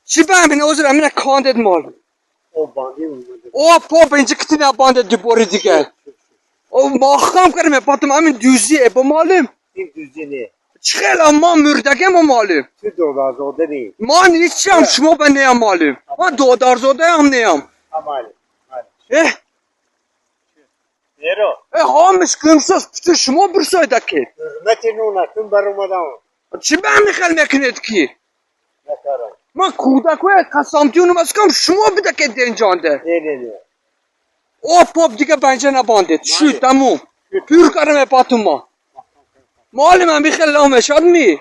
چی بهم اوزر امینه کاندید مال او باندی اومده او پاپ اینجا کتی نبانده دوباره دیگه او ماخام کردم پاتم همین دوزیه با مالیم این دوزی نه چخیل ما مردگه ما مالیم تو دودازاده نی من هیچی هم شما به نیم مالیم من دودارزاده هم نیم امالی اه نیرو هامش گمساز پتو شما برسایده که حرمتی نونه کن بر اومدم چی به هم میخوال میکنید کی نکارم من کودکوی قسامتیونم از کم شما بده که دینجانده نه او پاپ دیگه بنجه نباندید شو تموم پور کردم پاتون ما مال من بخیل لامشاد می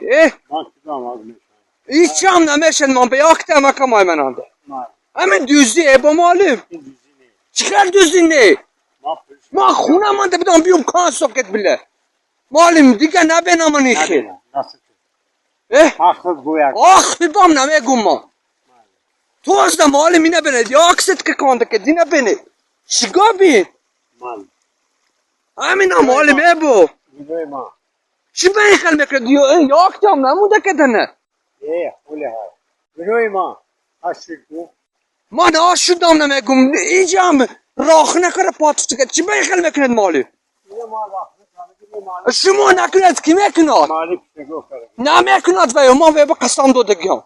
من کدام از میشن هیچی هم نمیشن من به یاکته همه کمای منانده من همین دوزیه با مالیم این دوزی نه چخیل دوزی نه من پرش ما خونه مانده بدم بیوم کان ساکت بله مالیم دیگه نبینم من ایخی نبینم نست حق گویا آخ بیم نمیگم ما تو از ده مالیم اینه بینید یا اکست که کانده که دینه بینید شگاه بین من همین هم مالیم ایبو گوی ما چی به این خیل میکرد یا اکتی هم نموده که دنه خوله ها گوی ما هشت گو من آشودم نمیگم ایجا هم راخ نکره پاتفت که چی به این خیل میکرد مالی یه ما وقت مالی شما نکند کی میکند مالی بگو کرد نمیکند وی ما وی با قسم دادگی هم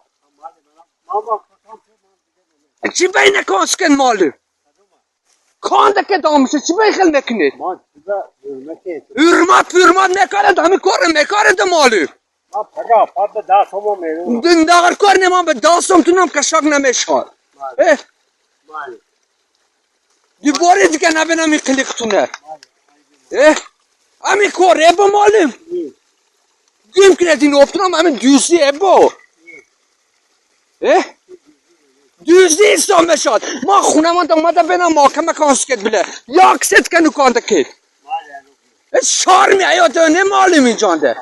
ما با کتام چی به این نکانسکن مالی کانده که دامشه چی به این خیل میکنید ما چیزا حرمتی حرمت نکرد همین کار میکرد مالی ما پگاه پاد به دست همو میرون دندار کار نمان به داستم تونم کشاک نمیشار مالی دوباره دیگه نبینم این کلیختونه همین کار با مالیم گیم کنید این افتونم همین دوزی با دوزی ایستان بشاد ما خونه من اومده بینم محکمه کانسکت بله یا اکست کنو کانده که شارمی حیات نمالیم این جانده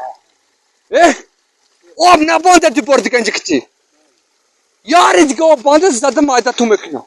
آب نبانده دوباره دیگه اینجا کتی یاری دیگه آب بانده زده مایده تو میکنم